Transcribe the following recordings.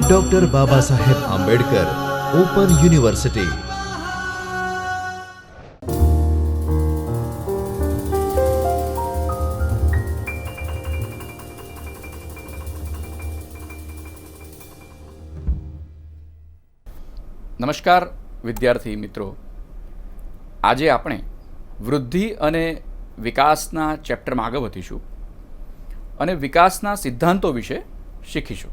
Doctor Baba Saheb Ambedkar open university. નમસ્કાર વિદ્યાર્થી મિત્રો, આજે આપણે વૃદ્ધિ અને વિકાસના ચેપ્ટરમાં આગળ વધીશું અને વિકાસના સિદ્ધાંતો વિશે શીખીશું.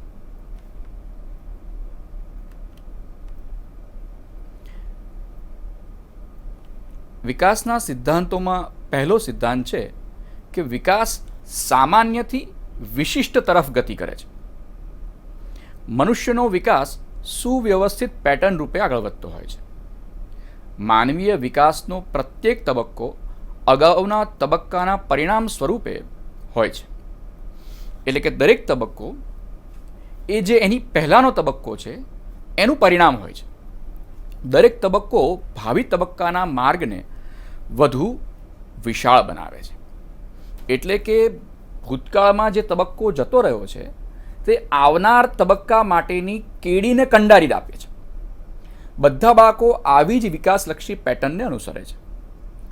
વિકાસના સિદ્ધાંતોમાં પહેલો સિદ્ધાંત છે કે વિકાસ સામાન્યથી વિશિષ્ટ તરફ ગતિ કરે છે. મનુષ્યનો વિકાસ સુવ્યવસ્થિત પેટર્ન રૂપે આગળ વધતો હોય છે. માનવીય વિકાસનો પ્રત્યેક તબક્કો અગાઉના તબક્કાના પરિણામ સ્વરૂપે હોય છે. એટલે કે દરેક તબક્કો એ જે એની પહેલાંનો તબક્કો છે એનું પરિણામ હોય છે. દરેક તબક્કો ભાવિ તબક્કાના માર્ગને વધુ વિશાળ બનાવે છે. એટલે કે ભૂતકાળમાં જે તબક્કો જતો રહ્યો છે તે આવનાર તબક્કા માટેની કેડીને કંડારી આપે છે. બધા બાળકો આવી જ વિકાસલક્ષી પેટર્નને અનુસરે છે,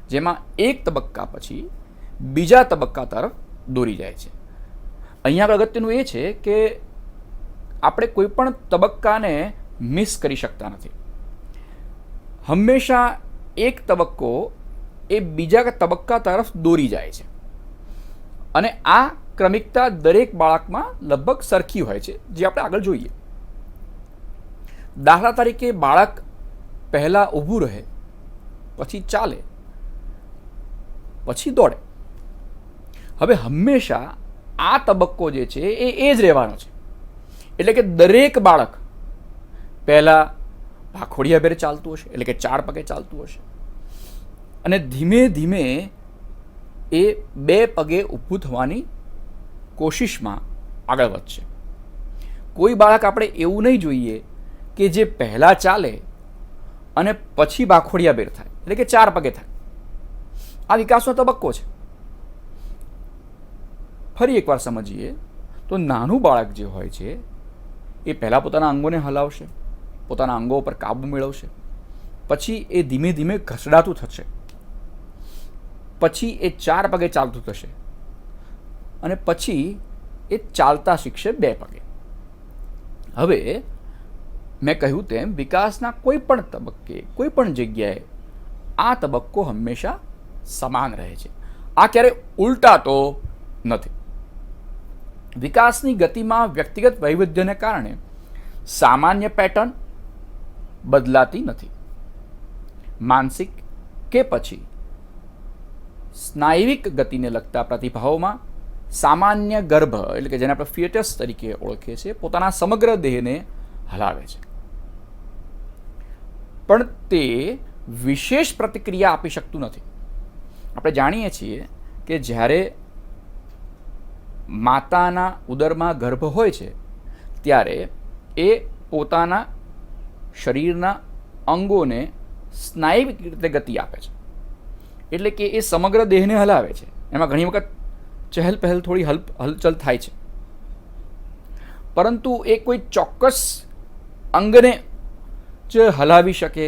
જેમાં એક તબક્કા પછી બીજા તબક્કા તરફ દોરી જાય છે. અહીંયા અગત્યનું એ છે કે આપણે કોઈ પણ તબક્કાને મિસ કરી શકતા નથી. હંમેશા એક તબક્કો એ બીજા તબક્કા તરફ દોરી જાય છે અને આ ક્રમિકતા દરેક બાળકમાં લગભગ સરખી હોય છે, જે આપણે આગળ જોઈએ. દાખલા તરીકે બાળક પહેલાં ઊભું રહે, પછી ચાલે, પછી દોડે. હવે હંમેશા આ તબક્કો જે છે એ જ રહેવાનો છે. એટલે કે દરેક બાળક પહેલાં ભાખોડિયા ભેર ચાલતું હશે, એટલે કે 4 પગે ચાલતું હશે, અને ધીમે ધીમે એ 2 પગે ઊભું થવાની કોશિશમાં આગળ વધશે. કોઈ બાળક આપણે એવું નહીં જોઈએ કે જે પહેલાં ચાલે અને પછી ભાખોડિયાભેર થાય, એટલે કે 4 પગે થાય. આ વિકાસનો તબક્કો છે. ફરી એકવાર સમજીએ તો નાનું બાળક જે હોય છે એ પહેલાં પોતાના અંગોને હલાવશે, પોતાના અંગો પર કાબૂ મેળવશે, પછી એ ધીમે ધીમે ઘસડાતું થશે, પછી એ 4 પગે ચાલતું થશે અને પછી એ ચાલતા શીખશે 2 પગે. હવે મેં કહ્યું તેમ વિકાસના કોઈ પણ તબક્કે, કોઈ પણ જગ્યાએ આ તબક્કો હંમેશા સમાન રહે છે. આ ક્યારેય ઉલટાતો નથી. વિકાસની ગતિમાં વ્યક્તિગત વૈવિધ્યને કારણે સામાન્ય પેટર્ન બદલાતી નથી. માનસિક કે પછી સ્નાયુવિક ગતિને લગતા પ્રતિભાવોમાં સામાન્ય ગર્ભ, એટલે કે જેને આપણે ફિયટસ તરીકે ઓળખીએ છીએ, પોતાના સમગ્ર દેહને હલાવે છે, પણ તે વિશેષ પ્રતિક્રિયા આપી શકતું નથી. આપણે જાણીએ છીએ કે જ્યારે માતાના ઉદરમાં ગર્ભ હોય છે ત્યારે એ પોતાના શરીરના અંગોને સ્નાયુવિક રીતે ગતિ આપે છે. એટલે કે એ સમગ્ર દેહને હલાવે છે. એમાં ઘણી વખત ચહેલ પહેલ, થોડી હલચલ થાય છે, પરંતુ એ કોઈ ચોક્કસ અંગને જ હલાવી શકે,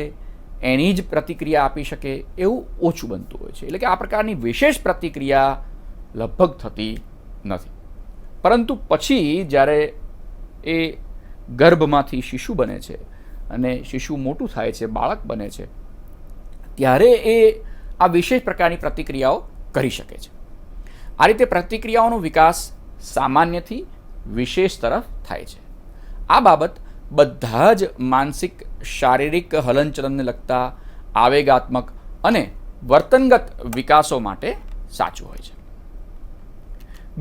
એની જ પ્રતિક્રિયા આપી શકે એવું ઓછું બનતું હોય છે. એટલે કે આ પ્રકારની વિશેષ પ્રતિક્રિયા લગભગ થતી નથી. પરંતુ પછી જ્યારે એ ગર્ભમાંથી શિશુ બને છે અને શિશુ મોટું થાય છે, બાળક બને છે, ત્યારે એ આ વિશેષ પ્રકારની પ્રતિક્રિયાઓ કરી શકે છે. આ રીતે પ્રતિક્રિયાઓનો વિકાસ સામાન્યથી વિશેષ તરફ થાય છે. આ બાબત બધા જ માનસિક, શારીરિક હલનચલનને લગતા આવેગાત્મક અને વર્તનગત વિકાસો માટે સાચું હોય છે.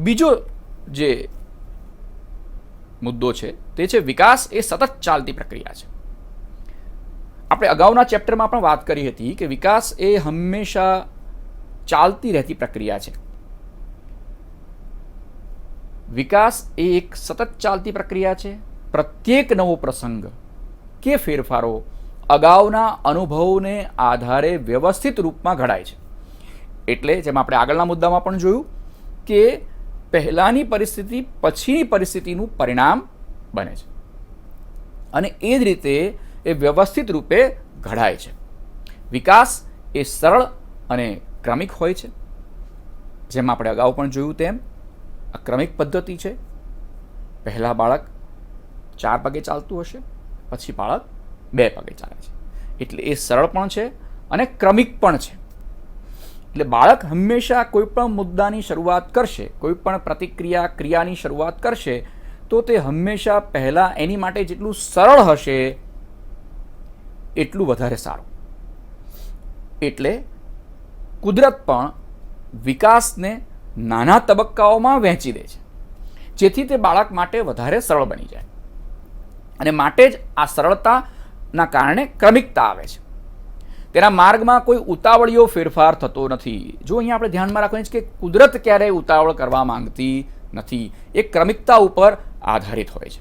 બીજો જે મુદ્દો છે તે છે વિકાસ એ સતત ચાલતી પ્રક્રિયા છે. આપણે અગાઉના ચેપ્ટરમાં પણ વાત કરી હતી કે વિકાસ એ હંમેશા ચાલતી રહેતી પ્રક્રિયા છે. વિકાસ એ એક સતત ચાલતી પ્રક્રિયા છે. પ્રત્યેક નવો પ્રસંગ કે ફેરફારો અગાઉના અનુભવોને આધારે વ્યવસ્થિત રૂપમાં ઘડાય છે. એટલે જેમ આપણે આગળના મુદ્દામાં પણ જોયું કે પહેલાંની પરિસ્થિતિ પછીની પરિસ્થિતિનું પરિણામ બને છે અને એ જ રીતે એ વ્યવસ્થિત રૂપે ઘડાય છે. વિકાસ એ સરળ અને ક્રમિક હોય છે. જેમ આપણે અગાઉ પણ જોયું તેમ આ ક્રમિક પદ્ધતિ છે. પહેલાં બાળક 4 પગે ચાલતું હશે, પછી બાળક 2 પગે ચાલે છે. એટલે એ સરળ પણ છે અને ક્રમિક પણ છે. એટલે બાળક હંમેશા કોઈ પણ મુદ્દાની શરૂઆત કરશે, કોઈ પણ ક્રિયાની શરૂઆત કરશે તો તે હંમેશા પહેલાં એની માટે જેટલું સરળ હશે એટલું વધારે સારું. એટલે કુદરત પણ વિકાસને નાના તબક્કાઓમાં વહેંચી દે છે, જેથી તે બાળક માટે વધારે સરળ બની જાય. અને માટે જ આ સરળતાના કારણે ક્રમિકતા આવે છે. તેના માર્ગમાં કોઈ ઉતાવળિયો ફેરફાર થતો નથી. જો અહીંયા આપણે ધ્યાનમાં રાખવાનું છે કે કુદરત ક્યારેય ઉતાવળ કરવા માંગતી નથી. એ ક્રમિકતા ઉપર આધારિત હોય છે.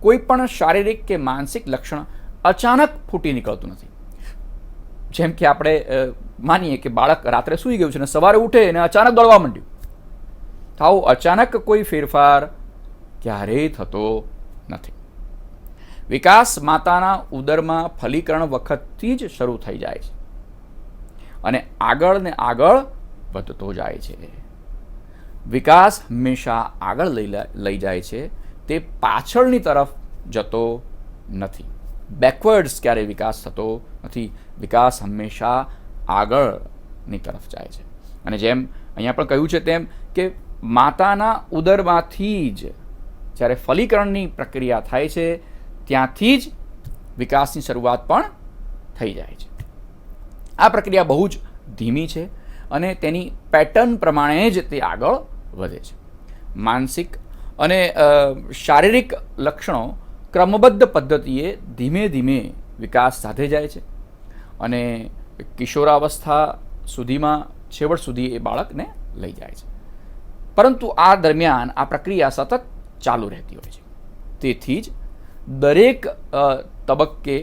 કોઈ પણ શારીરિક કે માનસિક લક્ષણ અચાનક ફૂટી નીકળતું નથી. જેમ કે આપણે માનીએ કે બાળક રાત્રે સૂઈ ગયું છે અને સવારે ઉઠે અને અચાનક દોડવા માંડ્યું. તો આવો અચાનક કોઈ ફેરફાર ક્યારેય થતો નથી. વિકાસ માતાના ઉદરમાં ફલીકરણ વખતથી જ શરૂ થઈ જાય છે અને આગળ ને આગળ વધતો જાય છે. વિકાસ હંમેશા આગળ લઈ જાય છે, તે પાછળની તરફ જતો નથી. બેકવર્ડ્સ ક્યારે વિકાસ થતો નથી. વિકાસ હંમેશા આગળની તરફ જાય છે. અને જેમ અહીંયા પણ કહ્યું છે તેમ કે માતાના ઉદરમાંથી જ જ્યારે ફલીકરણની પ્રક્રિયા થાય છે ત્યાંથી જ વિકાસની શરૂઆત પણ થઈ જાય છે. આ પ્રક્રિયા બહુ જ ધીમી છે અને તેની પેટર્ન પ્રમાણે જ તે આગળ વધે છે. માનસિક અને શારીરિક લક્ષણો ક્રમબદ્ધ પદ્ધતિએ ધીમે ધીમે વિકાસ સાધે જાય છે અને કિશોરાવસ્થા સુધીમાં છેવટ સુધી એ બાળકને લઈ જાય છે. પરંતુ આ દરમિયાન આ પ્રક્રિયા સતત ચાલુ રહેતી હોય છે. તેથી જ દરેક તબક્કે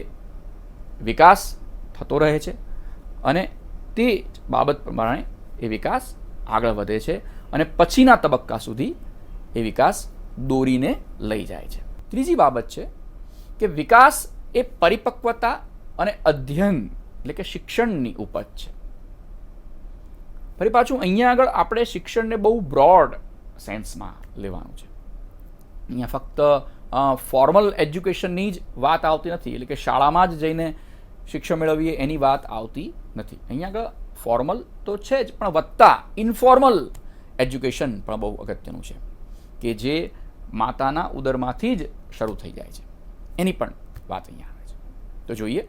વિકાસ થતો રહે છે અને તે બાબત પ્રમાણે એ વિકાસ આગળ વધે છે અને પછીના તબક્કા સુધી એ વિકાસ દોરીને લઈ જાય છે. ત્રીજી બાબત છે કે વિકાસ એ પરિપક્વતા અને અધ્યયન એટલે કે શિક્ષણની ઉપજ છે. ફરી પાછું અહીંયા આગળ આપણે શિક્ષણને બહુ બ્રોડ સેન્સમાં લેવાનું છે. અહીંયા ફક્ત ફોર્મલ એજ્યુકેશનની જ વાત આવતી નથી, એટલે કે શાળામાં જ જઈને શિક્ષણ મેળવીએ એની વાત આવતી નથી. અહીંયા આગળ ફોર્મલ તો છે જ, પણ વત્તા ઇન્ફોર્મલ એજ્યુકેશન પણ બહુ અગત્યનું છે કે જે માતાના ઉદરમાંથી જ શરૂ થઈ જાય છે. એની પણ વાત અહીંયા આવે છે. તો જોઈએ,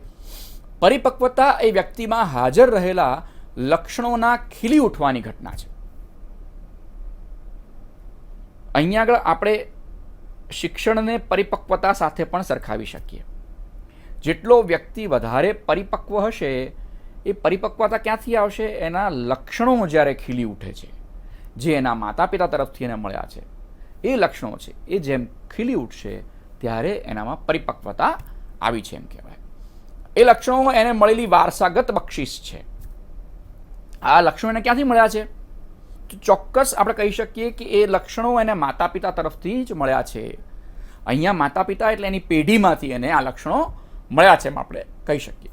પરિપક્વતા એ વ્યક્તિમાં હાજર રહેલા લક્ષણોના ખીલી ઉઠવાની ઘટના છે. અહીંયા આગળ આપણે શિક્ષણને પરિપક્વતા સાથે પણ સરખાવી શકીએ. જેટલો વ્યક્તિ વધારે પરિપક્વ હશે એ પરિપક્વતા ક્યાંથી આવશે? એના લક્ષણો જ્યારે ખીલી ઉઠે છે, જે એના માતા પિતા તરફથી એને મળ્યા છે, એ લક્ષણો છે એ જેમ ખીલી ઉઠશે ત્યારે એનામાં પરિપક્વતા આવી છે એમ કહેવાય. એ લક્ષણો એને મળેલી વારસાગત બક્ષિસ છે. આ લક્ષણો એને ક્યાંથી મળ્યા છે? તો ચોક્કસ આપણે કહી શકીએ કે એ લક્ષણો એને માતા પિતા તરફથી જ મળ્યા છે. અહીંયા માતા પિતા એટલે એની પેઢીમાંથી એને આ લક્ષણો મળ્યા છે એમ આપણે કહી શકીએ.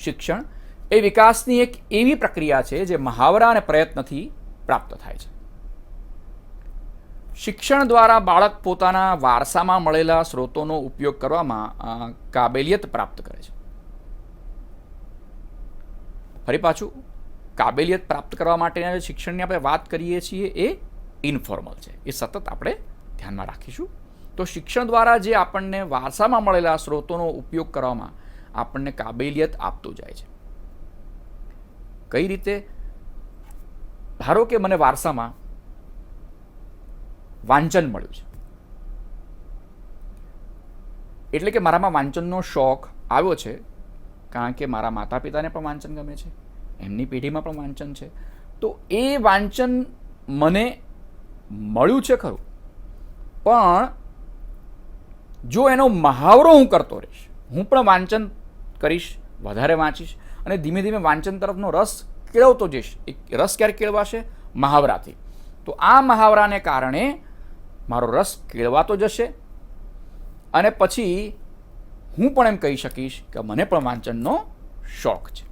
શિક્ષણ એ વિકાસની એક એવી પ્રક્રિયા છે જે મહાવરા અને પ્રયત્નથી પ્રાપ્ત થાય છે. શિક્ષણ દ્વારા બાળક પોતાના વારસામાં મળેલા સ્ત્રોતોનો ઉપયોગ કરવામાં કાબેલિયત પ્રાપ્ત કરે છે. ફરી પાછું, કાબેલિયત પ્રાપ્ત કરવા માટેના શિક્ષણની આપણે વાત કરીએ છીએ એ ઇન્ફોર્મલ છે. એ સતત આપણે ધ્યાનમાં રાખીશું. તો શિક્ષણ દ્વારા જે આપણને વારસામાં મળેલા સ્ત્રોતોનો ઉપયોગ કરવામાં આપણને કાબેલિયત આપતું જાય છે. કઈ રીતે? ધારો કે મને વારસામાં વાંચન મળ્યું છે, એટલે કે મારામાં વાંચનનો શોખ આવ્યો છે કારણ કે મારા માતા પિતાને પણ વાંચન ગમે છે, એમની પેઢીમાં પણ વાંચન છે. તો એ વાંચન મને મળ્યું છે ખરું, પણ જો એનો મહાવરો હું કરતો રહીશ, હું પણ વાંચન કરીશ, વધારે વાંચીશ અને ધીમે ધીમે વાંચન તરફનો રસ કેળવતો જઈશ. એ રસ ક્યારે કેળવાશે? મહાવરાથી. તો તો આ મહાવરાને કારણે મારો રસ કેળવાતો જશે અને પછી હું પણ એમ કહી શકીશ કે મને પણ વાંચનનો શોખ છે.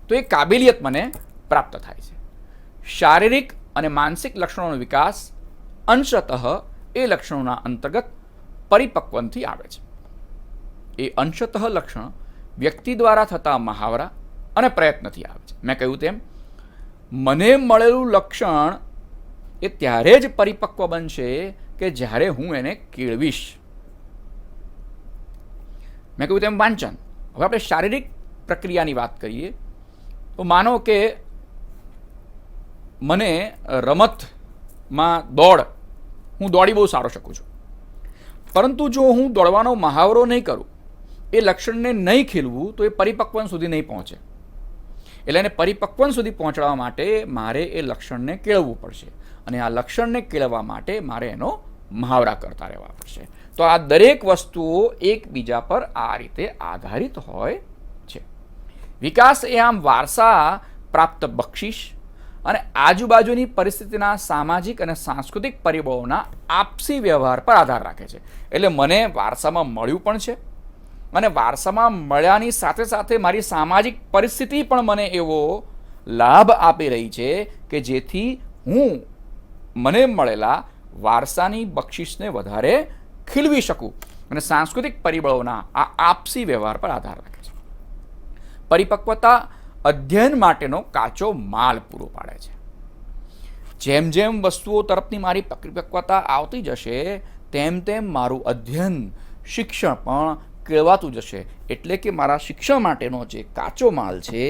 તો એ કાબેલિયત મને પ્રાપ્ત થાય છે. શારીરિક અને માનસિક લક્ષણોનો વિકાસ અંશતઃ એ લક્ષણોના અંતર્ગત પરિપક્વનથી આવે છે. એ અંશતઃ લક્ષણ વ્યક્તિ દ્વારા થતા મહાવરા અને પ્રયત્નથી આવે છે. મેં કહ્યું તેમ મને મળેલું લક્ષણ એ ત્યારે જ પરિપક્વ બનશે કે જ્યારે હું એને કેળવીશ. મેં કહ્યું તેમ વાંચન. હવે આપણે શારીરિક પ્રક્રિયાની વાત કરીએ તો માનો કે મને રમતમાં હું દોડી બહુ સારો શકું છું, પરંતુ જો હું દોડવાનો મહાવરો નહીં કરું, એ લક્ષણને નહીં ખીલવું, તો એ પરિપક્વન સુધી નહીં પહોંચે. એટલે એને પરિપક્વન સુધી પહોંચવા માટે મારે એ લક્ષણને કેળવવું પડશે અને આ લક્ષણને કેળવવા માટે મારે એનો મહાવરા કરતા રહેવા પડશે. તો આ દરેક વસ્તુઓ એકબીજા પર આ રીતે આધારિત હોય છે. વિકાસ એ આમ વારસા પ્રાપ્ત બક્ષિસ અને આજુબાજુની પરિસ્થિતિના સામાજિક અને સાંસ્કૃતિક પરિબળોના આપસી વ્યવહાર પર આધાર રાખે છે. એટલે મને વારસામાં મળ્યું પણ છે અને વારસામાં મળ્યાની સાથે સાથે મારી સામાજિક પરિસ્થિતિ પણ મને એવો લાભ આપી રહી છે કે જેથી હું મને મળેલા વારસાની બક્ષિસને વધારે ખીલવી શકું અને સાંસ્કૃતિક પરિબળોના આ આપસી વ્યવહાર પર આધાર રાખે છે. પરિપક્વતા અધ્યયન માટેનો કાચો માલ પૂરો પાડે છે. જેમ જેમ વસ્તુઓ તરફની મારી પરિપક્વતા આવતી જશે તેમ તેમ મારું અધ્યયન શિક્ષણ પણ કેળવાતું જશે. એટલે કે મારા શિક્ષણ માટેનો જે કાચો માલ છે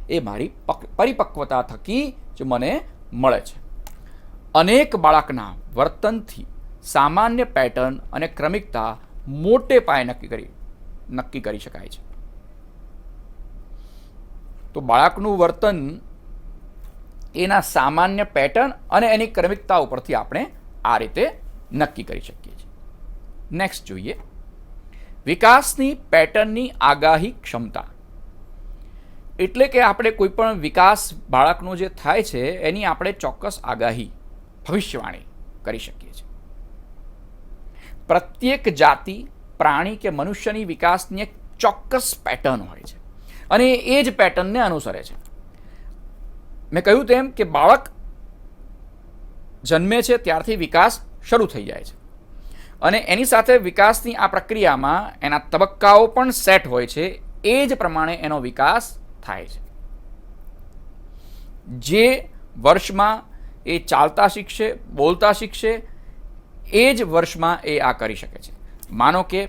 એ મારી પરિપક્વતા થકી જ મને મળે છે. અનેક બાળકના વર્તનથી સામાન્ય પેટર્ન અને ક્રમિકતા મોટે પાયે નક્કી કરી શકાય છે. તો બાળકનું વર્તન એના સામાન્ય પેટર્ન અને એની ક્રમિકતા ઉપરથી આપણે આ રીતે નક્કી કરી શકીએ છીએ. નેક્સ્ટ જોઈએ વિકાસની પેટર્નની આગાહી ક્ષમતા. એટલે કે આપણે કોઈ પણ વિકાસ બાળકનો જે થાય છે એની આપણે ચોક્કસ આગાહી, ભવિષ્યવાણી કરી શકીએ છીએ. પ્રત્યેક જાતિ, પ્રાણી કે મનુષ્યની વિકાસની એક ચોક્કસ પેટર્ન હોય છે અને એ જ પેટર્નને અનુસરે છે. મેં કહ્યું તેમ કે બાળક જન્મે છે ત્યારથી વિકાસ શરૂ થઈ જાય છે અને એની સાથે વિકાસની આ પ્રક્રિયામાં એના તબક્કાઓ પણ સેટ હોય છે. એ જ પ્રમાણે એનો વિકાસ થાય છે. જે વર્ષમાં એ ચાલતા શીખશે, બોલતા શીખશે, એ જ વર્ષમાં એ આ કરી શકે છે. માનો કે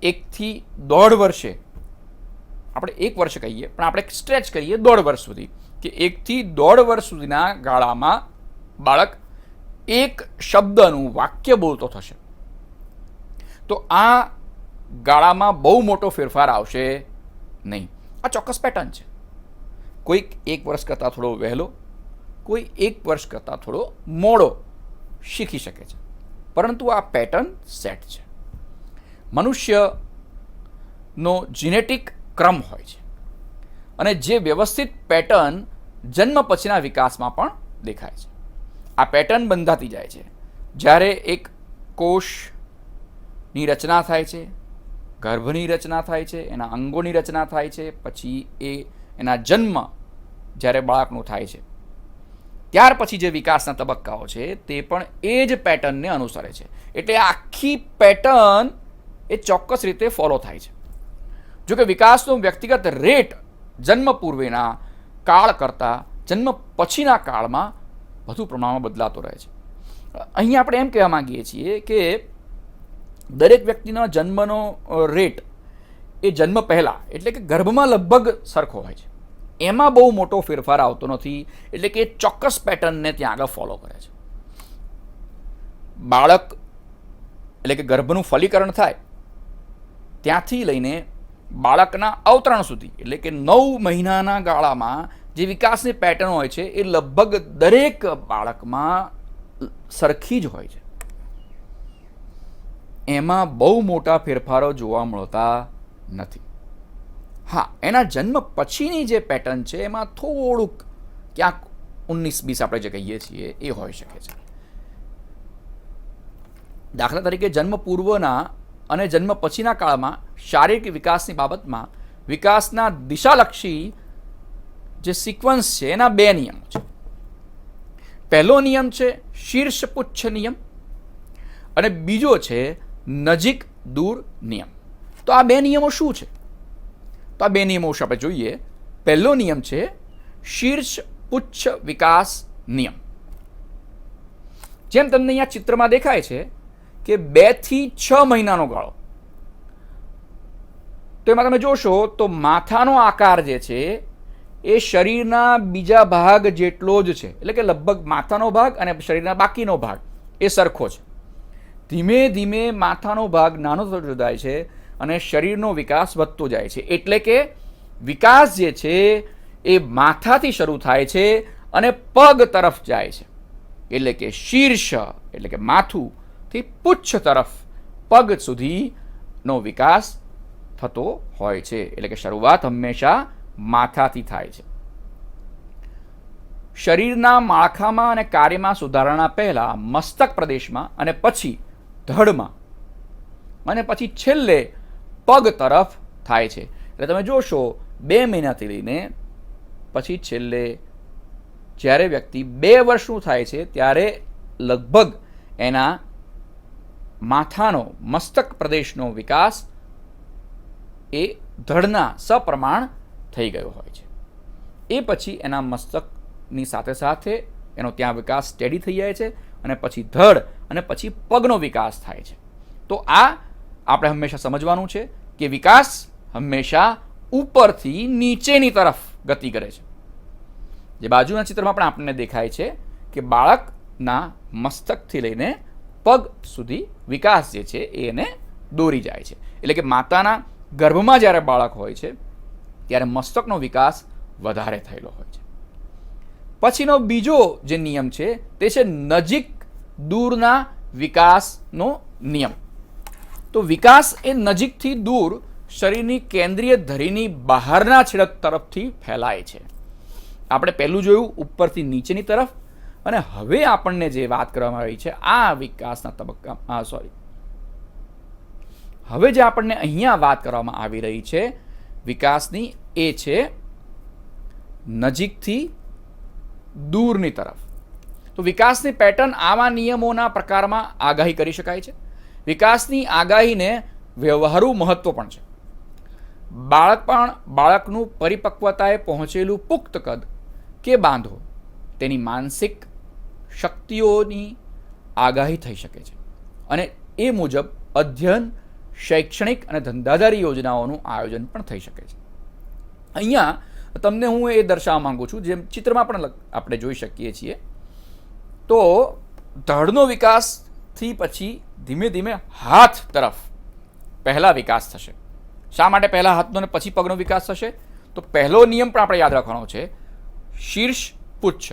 1 થી 1.5 વર્ષે, આપણે 1 વર્ષ કહીએ પણ આપણે સ્ટ્રેચ કરીએ 1.5 વર્ષ સુધી, કે 1 થી 1.5 વર્ષ સુધીના ગાળામાં બાળક એક શબ્દનું વાક્ય બોલતો થશે. તો આ ગાળામાં બહુ મોટો ફેરફાર આવશે નહીં. આ ચોક્કસ પેટર્ન છે. કોઈક 1 વર્ષ કરતાં થોડો વહેલો, કોઈ 1 વર્ષ કરતાં થોડો મોડો શીખી શકે છે, પરંતુ આ પેટર્ન સેટ છે. મનુષ્યનો જીનેટિક ક્રમ હોય છે અને જે વ્યવસ્થિત પેટર્ન જન્મ પછીના વિકાસમાં પણ દેખાય છે. આ પેટર્ન બંધાતી જાય છે જ્યારે એક કોષની રચના થાય છે, ગર્ભની રચના થાય છે, એના અંગોની રચના થાય છે, પછી એના જન્મ જ્યારે બાળકનો થાય છે ત્યાર પછી જે વિકાસના તબક્કાઓ છે તે પણ એ જ પેટર્નને અનુસરે છે. એટલે આખી પેટર્ન એ ચોક્કસ રીતે ફોલો થાય છે. જો કે વિકાસનો વ્યક્તિગત રેટ જન્મ પૂર્વેના કાળ કરતાં જન્મ પછીના કાળમાં વધુ પ્રમાણમાં બદલાતો રહે છે. અહીં આપણે એમ કહેવા માંગીએ છીએ કે દરેક વ્યક્તિનો જન્મનો રેટ એ જન્મ પહેલાં એટલે કે ગર્ભમાં લગભગ સરખો હોય છે. એમાં બહુ મોટો ફેરફાર આવતો નથી. એટલે કે ચોક્કસ પેટર્નને ત્યાં આગળ ફોલો કરે છે. બાળક એટલે કે ગર્ભનું ફલીકરણ થાય ત્યાંથી લઈને બાળકના અવતરણ સુધી એટલે કે 9 મહિનાના ગાળામાં જે વિકાસની પેટર્ન હોય છે એ લગભગ દરેક બાળકમાં સરખી જ હોય છે. એમાં બહુ મોટા ફેરફારો જોવા મળતા નથી. હા, એના જન્મ પછીની જે પેટર્ન છે એમાં થોડુંક ક્યાંક 19-20 આપણે જે કહીએ છીએ એ હોઈ શકે છે. દાખલા તરીકે જન્મ પૂર્વના અને જન્મ પછીના કાળમાં શારીરિક વિકાસની બાબતમાં વિકાસના દિશાલક્ષી જે સિક્વન્સ છે એના 2 નિયમો છે. પહેલો નિયમ છે શીર્ષ પુચ્છ નિયમ અને બીજો છે નજીક દૂર નિયમ. તો આ 2 નિયમો શું છે? તો આ 2 નિયમો વિશે આપણે જોઈએ. પહેલો નિયમ છે શીર્ષ પુચ્છ વિકાસ નિયમ. જેમ તમને અહીંયા ચિત્રમાં દેખાય છે કે 2 થી 6 મહિનાનો ગાળો, તો એમાં તમે જોશો તો માથાનો આકાર જે છે એ શરીરના બીજા ભાગ જેટલો જ છે. એટલે કે લગભગ માથાનો ભાગ અને શરીરના બાકીનો ભાગ એ સરખો છે. ધીમે ધીમે માથાનો ભાગ નાનો થતો જાય છે અને શરીરનો વિકાસ વધતો જાય છે. એટલે કે વિકાસ જે છે એ માથાથી શરૂ થાય છે અને પગ તરફ જાય છે. એટલે કે શીર્ષ એટલે કે માથુંથી પુચ્છ તરફ પગ સુધીનો વિકાસ થતો હોય છે. એટલે કે શરૂઆત હંમેશા માથાથી થાય છે. શરીરના માળખામાં અને કાર્યમાં સુધારણા પહેલા મસ્તક પ્રદેશમાં અને પછી ધડમાં અને પછી છેલ્લે પગ તરફ થાય છે. એટલે તમે જોશો 2 મહિનાથી લઈને પછી છેલ્લે જ્યારે વ્યક્તિ 2 વર્ષનું થાય છે ત્યારે લગભગ એના માથાનો મસ્તક પ્રદેશનો વિકાસ એ ધડના સપ્રમાણ થઈ ગયો હોય છે. એ પછી એના મસ્તકની સાથે સાથે એનો ત્યાં વિકાસ સ્ટેડી થઈ જાય છે અને પછી ધડ અને પછી પગનો વિકાસ થાય છે. તો આ આપણે હંમેશા સમજવાનું છે કે વિકાસ હંમેશા ઉપરથી નીચેની તરફ ગતિ કરે છે. જે બાજુના ચિત્રમાં પણ આપણને દેખાય છે કે બાળકના મસ્તકથી લઈને પગ સુધી વિકાસ જે છે એને દોરી જાય છે. એટલે કે માતાના ગર્ભમાં જ્યારે બાળક હોય છે ત્યારે મસ્તકનો વિકાસ વધારે થયેલો હોય છે. પછીનો બીજો જે નિયમ છે તે છે નજીક દૂરના વિકાસનો નિયમ. તો વિકાસ એ નજીકથી દૂર શરીરની કેન્દ્રીય ધરીની બહારના છેડા તરફથી ફેલાય છે. આપણે પહેલું જોયું ઉપરથી નીચેની તરફ, અને હવે આપણને જે વાત કરવામાં આવી છે આ વિકાસના તબક્કા હવે જે આપણને અહીંયા વાત કરવામાં આવી રહી છે વિકાસની એ છે નજીકથી દૂરની તરફ. તો વિકાસની પેટર્ન આવા નિયમોના પ્રકારમાં આગાહી કરી શકાય છે. વિકાસની આગાહીને વ્યવહારુ મહત્વ પણ છે. બાળકનું પરિપક્વતાએ પહોંચેલું પુખ્ત કદ કે બાંધો તેની માનસિક શક્તિઓની આગાહી થઈ શકે છે અને એ મુજબ અધ્યયન, શૈક્ષણિક અને ધંધાદારી યોજનાઓનું આયોજન પણ થઈ શકે છે. અહીંયા તમને હું એ દર્શાવવા માંગુ છું, જેમ ચિત્રમાં પણ આપણે જોઈ શકીએ છીએ, તો ધડનો વિકાસથી પછી ધીમે ધીમે હાથ તરફ પહેલા વિકાસ થશે. શા માટે પહેલા હાથનો અને પછી પગનો વિકાસ થશે? તો પહેલો નિયમ પણ આપણે યાદ રાખવાનો છે શીર્ષ પુચ્છ.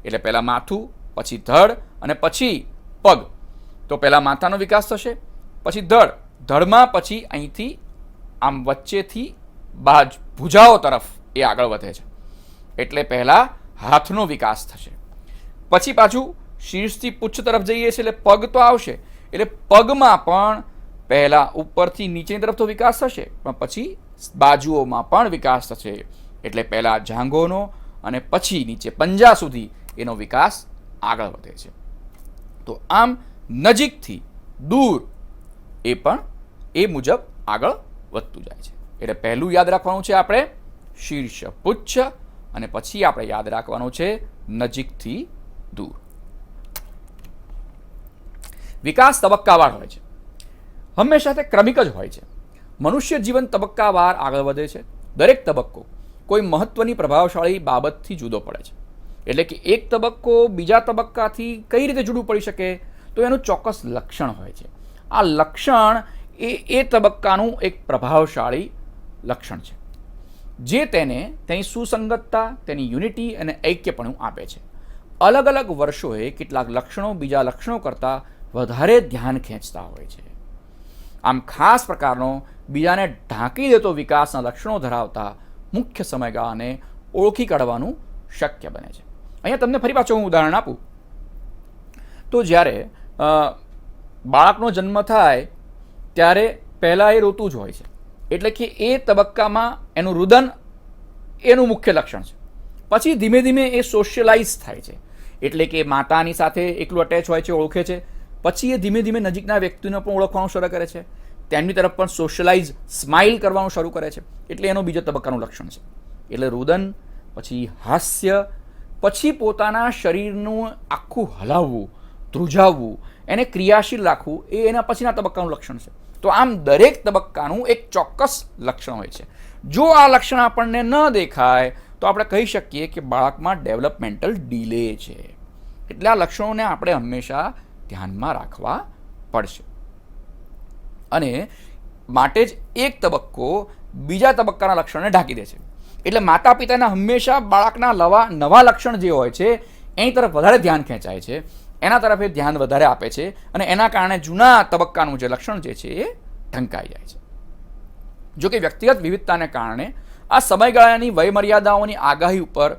એટલે પહેલા માથું, પછી ધડ અને પછી પગ. તો પહેલા માથાનો વિકાસ થશે, પછી ધડમાં પછી અહીંથી આમ વચ્ચેથી ભુજાઓ તરફ એ આગળ વધે છે. એટલે પહેલા હાથનો વિકાસ થશે, પછી પાછું શીર્ષથી પુચ્છ તરફ જઈએ છીએ એટલે પગ તો આવશે. એટલે પગમાં પણ પહેલા ઉપરથી નીચેની તરફ તો વિકાસ થશે, પણ પછી બાજુઓમાં પણ વિકાસ થશે. એટલે પહેલા જાંઘોનો અને પછી નીચે પંજા સુધી એનો વિકાસ આગળ વધે છે. તો આમ નજીકથી દૂર એ પણ એ મુજબ આગળ વધતું જાય છે. એટલે પહેલું યાદ રાખવાનું છે આપણે શીર્ષ પુચ્છ, અને પછી આપણે યાદ રાખવાનું છે નજીકથી દૂર. વિકાસ તબક્કાવાર હોય છે, હંમેશા તે ક્રમિક જ હોય છે. મનુષ્ય જીવન તબક્કાવાર આગળ વધે છે. દરેક તબક્કો કોઈ મહત્વની પ્રભાવશાળી બાબતથી જુદો પડે છે. એટલે કે એક તબક્કો બીજા તબક્કાથી કઈ રીતે જુદું પડી શકે? તો એનું ચોક્કસ લક્ષણ હોય છે. આ લક્ષણ એ તબક્કાનું એક પ્રભાવશાળી લક્ષણ છે, જે તેને તેની સુસંગતતા, તેની યુનિટી અને ઐક્યપણું આપે છે. અલગ અલગ વર્ષોએ કેટલાક લક્ષણો બીજા લક્ષણો કરતાં વધારે ધ્યાન ખેંચતા હોય છે. આમ ખાસ પ્રકારનો બીજાને ઢાંકી દેતો વિકાસના લક્ષણો ધરાવતા મુખ્ય સમયગાળાને ઓળખી કાઢવાનું શક્ય બને છે. અહીંયા તમને ફરી પાછું હું ઉદાહરણ આપું તો જ્યારે બાળકનો જન્મ થાય ત્યારે પહેલાં એ રોતું જ હોય છે, એટલે કે એ તબક્કામાં એનું રુદન એનું મુખ્ય લક્ષણ છે. પછી ધીમે ધીમે એ સોશિયલાઇઝ થાય છે, એટલે કે માતાની સાથે એકલું અટેચ હોય છે, ઓળખે છે. પછી એ ધીમે ધીમે નજીકના વ્યક્તિને પણ ઓળખવાનું શરૂ કરે છે, તેમની તરફ પણ સોશિયલાઇઝ સ્માઇલ કરવાનું શરૂ કરે છે, એટલે એનો બીજો તબક્કાનું લક્ષણ છે. એટલે રુદન, પછી હાસ્ય, પછી પોતાના શરીરનું આખું હલાવવું, ધ્રુજાવવું, એને ક્રિયાશીલ રાખવું, એ એના પછીના તબક્કાનું લક્ષણ છે. તો આમ દરેક તબક્કાનું એક ચોક્કસ લક્ષણ હોય છે. જો આ લક્ષણ આપણને ન દેખાય તો આપણે કહી શકીએ કે બાળકમાં ડેવલપમેન્ટલ ડિલે છે. એટલે આ લક્ષણોને આપણે હંમેશા ધ્યાનમાં રાખવા પડશે. અને માટે જ એક તબક્કો બીજા તબક્કાના લક્ષણને ઢાંકી દે છે. એટલે માતા પિતાના હંમેશા બાળકના નવા લક્ષણ જે હોય છે એની તરફ વધારે ધ્યાન ખેંચાય છે, એના તરફ એ ધ્યાન વધારે આપે છે, અને એના કારણે જૂના તબક્કાનું જે લક્ષણ જે છે એ ઢંકાઈ જાય છે. જો કે વ્યક્તિગત વિવિધતાને કારણે આ સમયગાળાની વયમર્યાદાઓની આગાહી ઉપર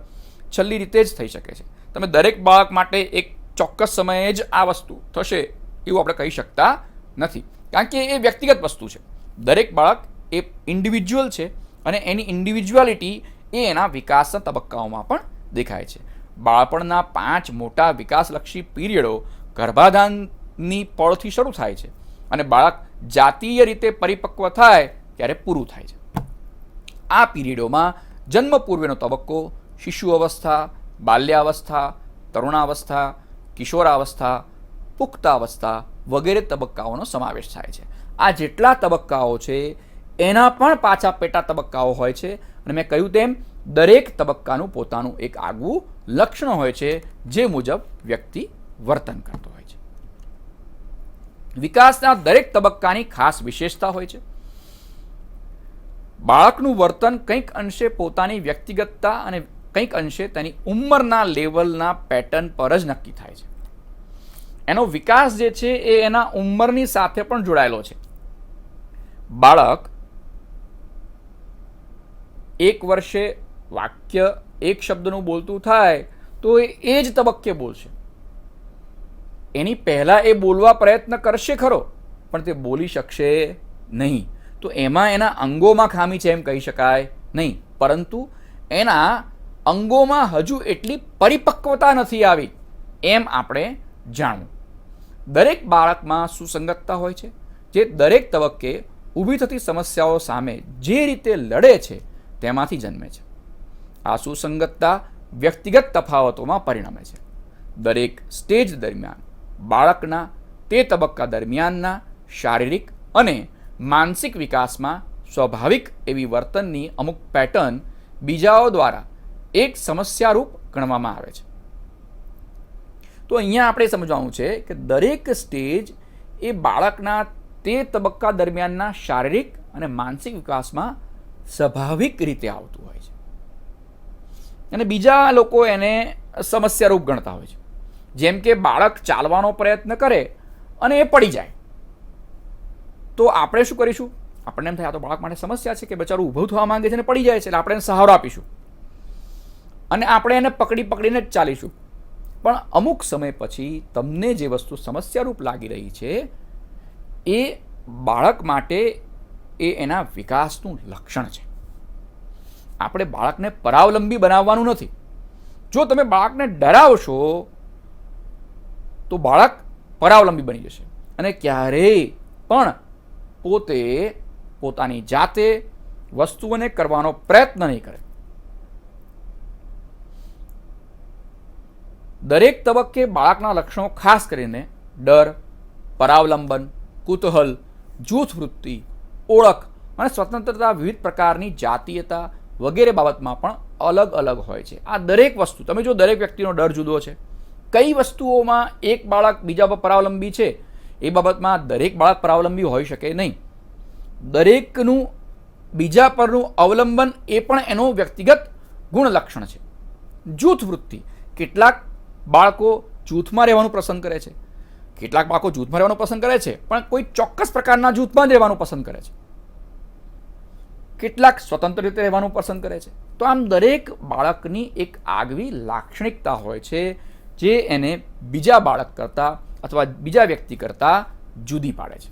છેલ્લી રીતે જ થઈ શકે છે. તમે દરેક બાળક માટે એક ચોક્કસ સમયે જ આ વસ્તુ થશે એવું આપણે કહી શકતા નથી, કારણ કે એ વ્યક્તિગત વસ્તુ છે. દરેક બાળક એ ઇન્ડિવિજ્યુઅલ છે અને એની ઇન્ડિવિજ્યુઆલિટી એ એના વિકાસના તબક્કાઓમાં પણ દેખાય છે. બાળપણના 5 મોટા વિકાસલક્ષી પીરિયડો ગર્ભાધાનની પળથી શરૂ થાય છે અને બાળક જાતીય રીતે પરિપક્વ થાય ત્યારે પૂરું થાય છે. આ પીરિયડોમાં જન્મ પૂર્વેનો તબક્કો, શિશુ અવસ્થા, બાલ્યાવસ્થા, તરુણાવસ્થા, કિશોરાવસ્થા, પુખ્તાવસ્થા વગેરે તબક્કાઓનો સમાવેશ થાય છે. આ જેટલા તબક્કાઓ છે એના પણ પાછા પેટા તબક્કાઓ હોય છે, અને મેં કહ્યું તેમ દરેક તબક્કાનું પોતાનું એક આગવું લક્ષણ હોય છે જે મુજબ વ્યક્તિ વર્તન કરતો હોય છે. વિકાસના દરેક તબક્કાની ખાસ વિશેષતા હોય છે. બાળકનું વર્તન કંઈક અંશે પોતાની વ્યક્તિગતતા અને કંઈક અંશે તેની ઉંમરના લેવલના પેટર્ન પર જ નક્કી થાય છે. એનો વિકાસ જે છે એ એના ઉંમરની સાથે પણ જોડાયેલો છે. બાળક 1 વર્ષે વાક્ય એક શબ્દનું બોલતું થાય તો એ જ તબક્કે બોલશે. એની પહેલાં એ બોલવા પ્રયત્ન કરશે ખરો, પણ તે બોલી શકશે નહીં. તો એમાં એના અંગોમાં ખામી છે એમ કહી શકાય નહીં, પરંતુ એના અંગોમાં હજુ એટલી પરિપક્વતા નથી આવી એમ આપણે જાણવું. દરેક બાળકમાં સુસંગતતા હોય છે, જે દરેક તબક્કે ઊભી થતી સમસ્યાઓ સામે જે રીતે લડે છે તેમાંથી જન્મે છે. આ સુસંગતતા વ્યક્તિગત તફાવતોમાં પરિણમે છે. દરેક સ્ટેજ દરમિયાન બાળકના તે તબક્કા દરમિયાનના શારીરિક અને માનસિક વિકાસમાં સ્વાભાવિક એવી વર્તનની અમુક પેટર્ન બીજાઓ દ્વારા એક સમસ્યારૂપ ગણવામાં આવે છે. તો અહીંયા આપણે સમજવાનું છે કે દરેક સ્ટેજ એ બાળકના તે તબક્કા દરમિયાનના શારીરિક અને માનસિક વિકાસમાં સ્વાભાવિક રીતે આવતું હોય છે, અને બીજા લોકો એને સમસ્યારૂપ ગણતા હોય છે. જેમ કે બાળક ચાલવાનો પ્રયત્ન કરે અને એ પડી જાય, તો આપણે શું કરીશું? આપણને એમ થાય આ તો બાળક માટે સમસ્યા છે કે બચારું ઊભું થવા માંગે છે અને પડી જાય છે, એટલે આપણે એને સહારો આપીશું અને આપણે એને પકડીને જ ચાલીશું. પણ અમુક સમય પછી તમને જે વસ્તુ સમસ્યારૂપ લાગી રહી છે એ બાળક માટે એ એના વિકાસનું લક્ષણ છે. આપણે બાળકને પરાવલંબી બનાવવાનું નથી. જો તમે બાળકને ડરાવશો તો બાળક પરાવલંબી બની જશે અને ક્યારેય પણ પોતે પોતાની જાતે વસ્તુઓને કરવાનો પ્રયત્ન નહીં કરે. દરેક તબક્કે બાળકના લક્ષણો ખાસ કરીને ડર, પરાવલંબન, કુતૂહલ, જૂથ વૃત્તિ, ઓળખ અને સ્વતંત્રતા, વિવિધ પ્રકારની જાતીયતા વગેરે બાબતમાં પણ અલગ અલગ હોય છે. આ દરેક વસ્તુ તમે જો દરેક વ્યક્તિનો ડર જુદો છે. કઈ વસ્તુઓમાં એક બાળક બીજા પર પરાવલંબી છે એ બાબતમાં દરેક બાળક પરાવલંબી હોઈ શકે નહીં. દરેકનું બીજા પરનું અવલંબન એ પણ એનું વ્યક્તિગત ગુણ લક્ષણ છે. જૂથ વૃત્તિ, કેટલાક બાળકો જૂથમાં રહેવાનું પસંદ કરે છે, કેટલાક બાળકો જૂથમાં રહેવાનું પસંદ કરે છે પણ કોઈ ચોક્કસ પ્રકારના જૂથમાં જ રહેવાનું પસંદ કરે છે. કેટલાક સ્વતંત્ર રીતે રહેવાનું પસંદ કરે છે. તો આમ દરેક બાળકની એક આગવી લાક્ષણિકતા હોય છે જે એને બીજા બાળક કરતાં અથવા બીજા વ્યક્તિ કરતાં જુદી પાડે છે.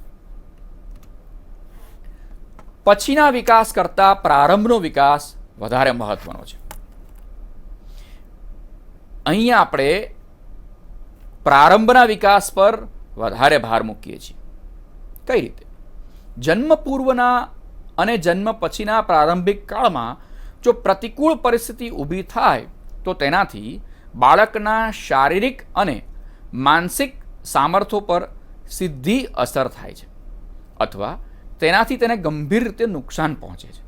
પછીના વિકાસ કરતાં પ્રારંભનો વિકાસ વધારે મહત્વનો છે. અહીંયા આપણે પ્રારંભના વિકાસ પર વધારે ભાર મૂકીએ છીએ. કઈ રીતે? જન્મ પૂર્વના અને જન્મ પછીના પ્રારંભિક કાળમાં જો પ્રતિકૂળ પરિસ્થિતિ ઊભી થાય તો તેનાથી બાળકના શારીરિક અને માનસિક સામર્થ્યો પર સીધી અસર થાય છે અથવા તેનાથી તેને ગંભીર રીતે નુકસાન પહોંચે છે.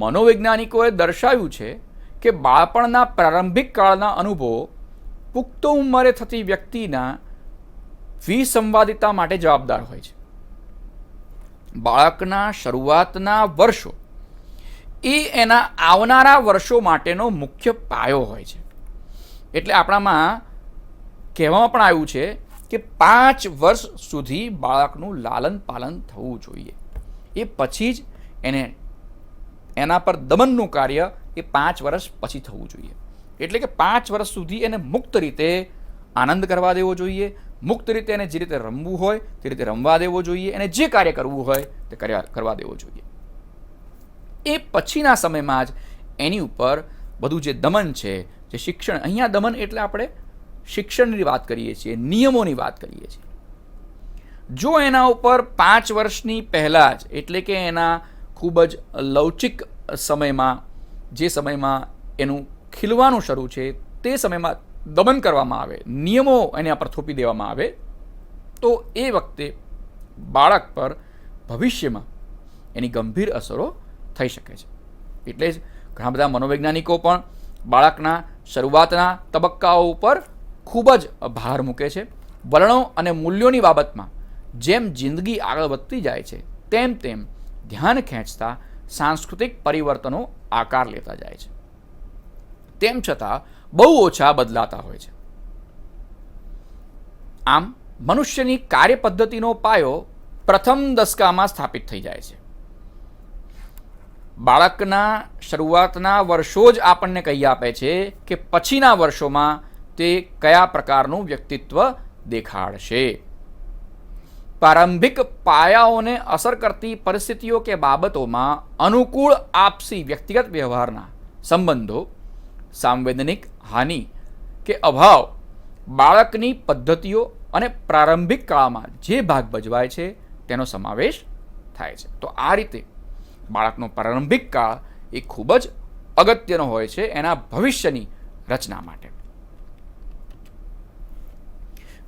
મનોવૈજ્ઞાનિકોએ દર્શાવ્યું છે કે બાળપણના પ્રારંભિક કાળના અનુભવો પુખ્ત ઉંમરે થતી વ્યક્તિના વિસંવાદિતા માટે જવાબદાર હોય છે. બાળકના શરૂઆતના વર્ષો એ એના આવનારા વર્ષો માટેનો મુખ્ય પાયો હોય છે. એટલે આપણામાં કહેવામાં પણ આવ્યું છે કે 5 વર્ષ સુધી બાળકનું લાલન પાલન થવું જોઈએ. એ પછી જ એના પર દમનનું કાર્ય એ 5 વર્ષ પછી થવું જોઈએ. એટલે કે 5 વર્ષ સુધી એને મુક્ત રીતે આનંદ કરવા દેવો જોઈએ, મુક્ત રીતે એને જે રીતે રમવું હોય તે રીતે રમવા દેવો જોઈએ, એને જે કાર્ય કરવું હોય તે કરવા દેવો જોઈએ. એ પછીના સમયમાં જ એની ઉપર બધું જે દમન છે, જે શિક્ષણ, અહીંયા દમન એટલે આપણે શિક્ષણની વાત કરીએ છીએ, નિયમોની વાત કરીએ છીએ. જો એના ઉપર 5 વર્ષની પહેલાં જ એટલે કે એના ખૂબ જ લવચિક સમયમાં, જે સમયમાં એનું ખીલવાનું શરૂ છે તે સમયમાં દમન કરવામાં આવે, નિયમો એના પર થોપી દેવામાં આવે તો એ વખતે બાળક પર ભવિષ્યમાં એની ગંભીર અસરો થઈ શકે છે. એટલે જ ઘણા બધા મનોવૈજ્ઞાનિકો પણ બાળકના શરૂઆતના તબક્કાઓ ઉપર ખૂબ જ ભાર મૂકે છે. વલણો અને મૂલ્યોની બાબતમાં જેમ જિંદગી આગળ વધતી જાય છે તેમ તેમ ધ્યાન ખેંચતા સાંસ્કૃતિક પરિવર્તનો આકાર લેતા જાય છે. તેમ છતાં બહુ ઓછા બદલાતા હોય છે. આમ મનુષ્યની કાર્ય પદ્ધતિનો પાયો પ્રથમ દશકામાં સ્થાપિત થઈ જાય છે. બાળકના શરૂઆતના વર્ષો જ આપણને કહી આપે છે કે પછીના વર્ષોમાં તે કયા પ્રકારનું વ્યક્તિત્વ દેખાડશે. પ્રારંભિક પાયાઓને અસર કરતી પરિસ્થિતિઓ કે બાબતોમાં અનુકૂળ આપસી વ્યક્તિગત વ્યવહારના સંબંધો, સાંવેદનિક હાનિ કે અભાવ, બાળકની પદ્ધતિઓ અને પ્રારંભિક કાળમાં જે ભાગ ભજવાય છે તેનો સમાવેશ થાય છે. તો આ રીતે બાળકનો પ્રારંભિક કાળ એ ખૂબ જ અગત્યનો હોય છે એના ભવિષ્યની રચના માટે.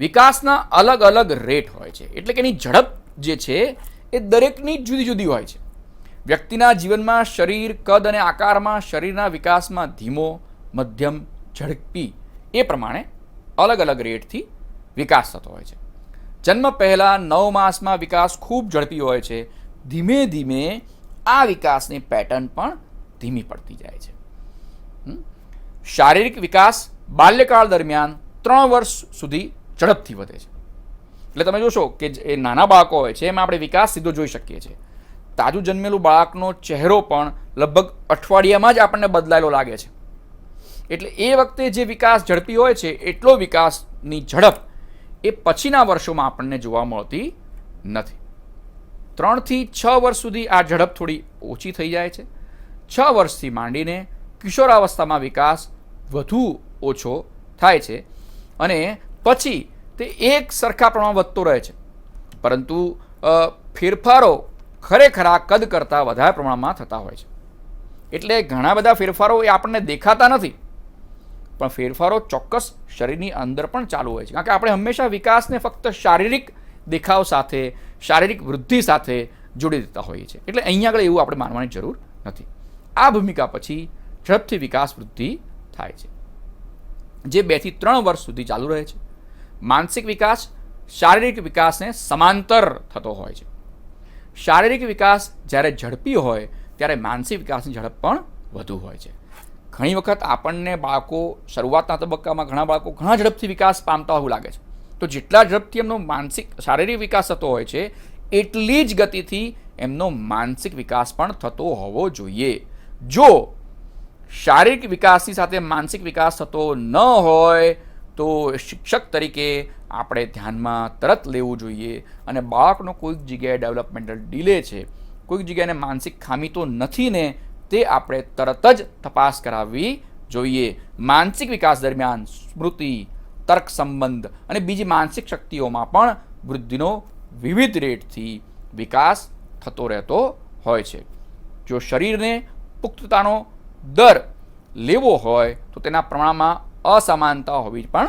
વિકાસના અલગ અલગ રેટ હોય છે, એટલે કે એની ઝડપ જે છે એ દરેકની જુદી જુદી હોય છે. વ્યક્તિના જીવનમાં શરીર, કદ અને આકારમાં શરીરના વિકાસમાં ધીમો, મધ્યમ, ઝડપી એ પ્રમાણે અલગ અલગ રેટથી વિકાસ થતો હોય છે. જન્મ પહેલાં 9 માસમાં વિકાસ ખૂબ ઝડપી હોય છે. ધીમે ધીમે આ વિકાસની પેટર્ન પણ ધીમી પડતી જાય છે. શારીરિક વિકાસ બાલ્યકાળ દરમિયાન 3 વર્ષ સુધી ઝડપથી વધે છે. એટલે તમે જોશો કે એ નાના બાળકો હોય છે એમાં આપણે વિકાસ સીધો જોઈ શકીએ છીએ. તાજું જન્મેલું બાળકનો ચહેરો પણ લગભગ અઠવાડિયામાં જ આપણને બદલાયેલો લાગે છે. એટલે એ વખતે જે વિકાસ ઝડપી હોય છે એટલો વિકાસની ઝડપ એ પછીના વર્ષોમાં આપણને જોવા મળતી નથી. 3 થી 6 વર્ષ સુધી આ ઝડપ થોડી ઓછી થઈ જાય છે. 6 વર્ષથી માંડીને કિશોરાવસ્થામાં વિકાસ વધુ ઓછો થાય છે અને પછી તે એક સરખા પ્રમાણમાં વધતો રહે છે. પરંતુ ફેરફારો ખરેખર આ કદ કરતાં વધારે પ્રમાણમાં થતા હોય છે. એટલે ઘણા બધા ફેરફારો એ આપણને દેખાતા નથી, પણ ફેરફારો ચોક્કસ શરીરની અંદર પણ ચાલુ હોય છે. કારણ કે આપણે હંમેશા વિકાસને ફક્ત શારીરિક દેખાવ સાથે, શારીરિક વૃદ્ધિ સાથે જોડી દેતા હોઈએ છીએ. એટલે અહીંયા આગળ એવું આપણે માનવાની જરૂર નથી. આ ભૂમિકા પછી ઝડપથી વિકાસ વૃદ્ધિ થાય છે, જે 2 થી 3 વર્ષ સુધી ચાલુ રહે છે. માનસિક વિકાસ શારીરિક વિકાસને સમાંતર થતો હોય છે. શારીરિક વિકાસ જ્યારે ઝડપી હોય ત્યારે માનસિક વિકાસની ઝડપ પણ વધુ હોય છે. ઘણી વખત આપણને બાળકો શરૂઆતના તબક્કામાં ઘણા બાળકો ઘણા ઝડપથી વિકાસ પામતા એવું લાગે છે. તો જેટલા ઝડપથી એમનો શારીરિક વિકાસ થતો હોય છે એટલી જ ગતિથી એમનો માનસિક વિકાસ પણ થતો હોવો જોઈએ. જો શારીરિક વિકાસની સાથે માનસિક વિકાસ થતો ન હોય તો શિક્ષક તરીકે આપણે ધ્યાનમાં તરત લેવું જોઈએ અને બાળકનો કોઈક જગ્યાએ ડેવલપમેન્ટલ ડિલે છે, કોઈક જગ્યાએ માનસિક ખામી તો નથી ને, તે આપણે તરત જ તપાસ કરાવવી જોઈએ. માનસિક વિકાસ દરમિયાન સ્મૃતિ, તર્ક સંબંધ અને બીજી માનસિક શક્તિઓમાં પણ વૃદ્ધિનો વિવિધ રેટથી વિકાસ થતો રહેતો હોય છે. જો શરીરને પુખ્તતાનો દર લેવો હોય તો તેના પ્રમાણમાં અસમાનતા હોવી પણ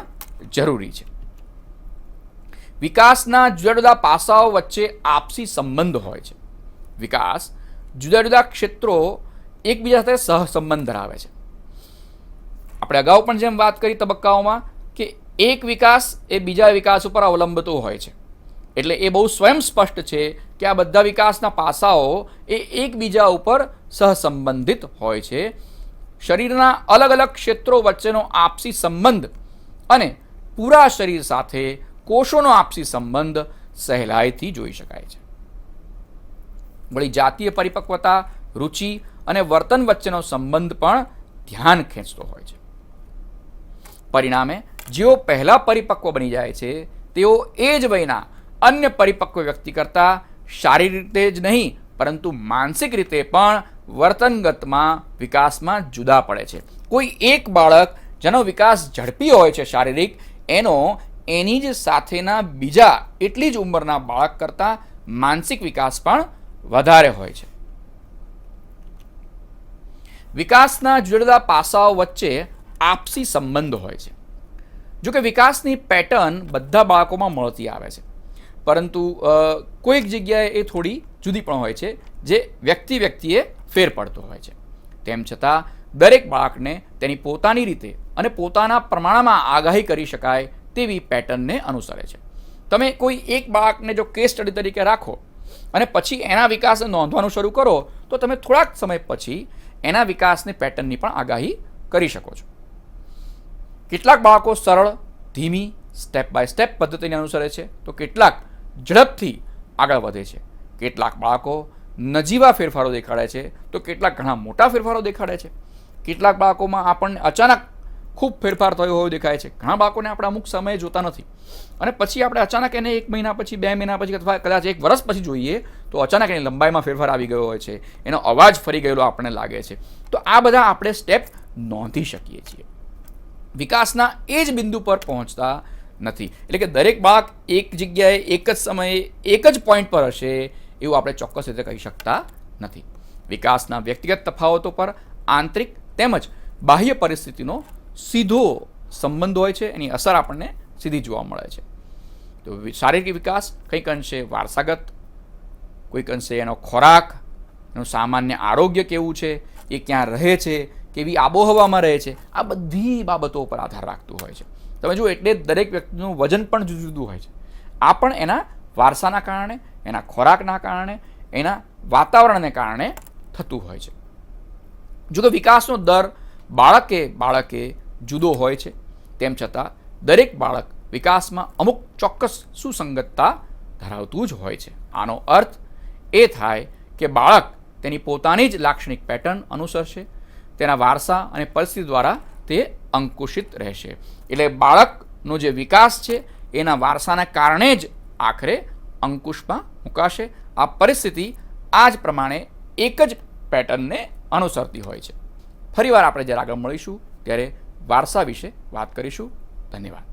જરૂરી છે. વિકાસના જુદા જુદા પાસાઓ વચ્ચે આપસી સંબંધ હોય છે. વિકાસ જુદા જુદા ક્ષેત્રો એકબીજા સાથે સહસંબંધ ધરાવે છે. આપણે અગાઉ પણ જેમ વાત કરી તબક્કાઓમાં કે એક વિકાસ એ બીજા વિકાસ ઉપર અવલંબતો હોય છે. એટલે એ બહુ સ્વયં સ્પષ્ટ છે કે આ બધા વિકાસના પાસાઓ એ એકબીજા ઉપર સહસંબંધિત હોય છે. શરીરના અલગ અલગ ક્ષેત્રો વચ્ચેનો આપસી સંબંધ અને પૂરા શરીર સાથે કોષોનો આપસી સંબંધ સહેલાઈથી જોઈ શકાય છે. વળી જાતીય પરિપક્વતા, રુચિ અને વર્તન વચ્ચેનો સંબંધ પણ ધ્યાન ખેંચતો હોય છે. પરિણામે જેઓ પહેલા પરિપક્વ બની જાય છે તેઓ એ જ વયના અન્ય પરિપક્વ વ્યક્તિ કરતાં શારીરિક રીતે જ નહીં પરંતુ માનસિક રીતે પણ વર્તનગતમાં વિકાસમાં જુદા પડે છે. કોઈ એક બાળક જેનો વિકાસ ઝડપી હોય છે શારીરિક, એનો એની જ સાથેના બીજા એટલી જ ઉંમરના બાળક કરતાં માનસિક વિકાસ પણ વધારે હોય છે. વિકાસના જુદા જુદા પાસાઓ વચ્ચે આપસી સંબંધ હોય છે. જો કે વિકાસની પેટર્ન બધા બાળકોમાં મળતી આવે છે, પરંતુ કોઈક જગ્યાએ એ થોડી જુદી પણ હોય છે જે વ્યક્તિએ ફેર પડતો હોય છે. તેમ છતાં દરેક બાળકને તેની પોતાની રીતે અને પોતાના પ્રમાણમાં આગાહી કરી શકાય તેવી પેટર્નને અનુસરે છે. તમે કોઈ એક બાળકને જો કેસ સ્ટડી તરીકે રાખો અને પછી એના વિકાસને નોંધવાનું શરૂ કરો તો તમે થોડાક સમય પછી એના વિકાસની પેટર્નની પણ આગાહી કરી શકો છો. કેટલાક બાળકો સરળ, ધીમી, સ્ટેપ બાય સ્ટેપ પદ્ધતિને અનુસરે છે તો કેટલાક ઝડપથી આગળ વધે છે. કેટલાક બાળકો નજીવા ફેરફારો દેખાડે છે તો કેટલાક ઘણા મોટા ફેરફારો દેખાડે છે. કેટલાક બાળકોમાં આપણને અચાનક ખૂબ ફેરફાર થયો હોય દેખાય છે. ઘણા બાળકોને આપણે અમુક સમયે જોતા નથી અને પછી આપણે અચાનક એને 1 મહિના પછી, 2 મહિના પછી અથવા કદાચ 1 વર્ષ પછી જોઈએ તો અચાનક એની લંબાઈમાં ફેરફાર આવી ગયો હોય છે, એનો અવાજ ફરી ગયેલો આપણને લાગે છે. તો આ બધા આપણે સ્ટેપ નોંધી શકીએ છીએ. વિકાસના એ જ બિંદુ પર પહોંચતા નથી. એટલે કે દરેક બાળક એક જગ્યાએ એક જ સમયે એક જ પોઈન્ટ પર હશે એવું આપણે ચોક્કસ રીતે કહી શકતા નથી. વિકાસના વ્યક્તિગત તફાવતો પર આંતરિક તેમજ બાહ્ય પરિસ્થિતિનો સીધો સંબંધ હોય છે, એની અસર આપણને સીધી જોવા મળે છે. તો શારીરિક વિકાસ કંઈક અંશે વારસાગત, કોઈક અંશે એનો ખોરાક, એનું સામાન્ય આરોગ્ય કેવું છે, એ ક્યાં રહે છે, કેવી આબોહવામાં રહે છે, આ બધી બાબતો ઉપર આધાર રાખતું હોય છે. તમે જુઓ એટલે દરેક વ્યક્તિનું વજન પણ જુદું જુદું હોય છે. આ પણ એના વારસાના કારણે, એના ખોરાકના કારણે, એના વાતાવરણને કારણે થતું હોય છે. જો કે વિકાસનો દર બાળકે જુદો હોય છે, તેમ છતાં દરેક બાળક વિકાસમાં અમુક ચોક્કસ સુસંગતતા ધરાવતું જ હોય છે. આનો અર્થ એ થાય કે બાળક તેની પોતાની જ લાક્ષણિક પેટર્ન અનુસરશે, તેના વારસા અને પરિસ્થિતિ દ્વારા તે અંકુશિત રહેશે. એટલે બાળકનો જે વિકાસ છે એના વારસાના કારણે જ આખરે અંકુશમાં મુકાશે. આ પરિસ્થિતિ આ જ પ્રમાણે એક જ પેટર્નને અનુસરતી હોય છે. ફરીવાર આપણે જ્યારે આગળ મળીશું ત્યારે વારસા વિશે વાત કરીશું. ધન્યવાદ.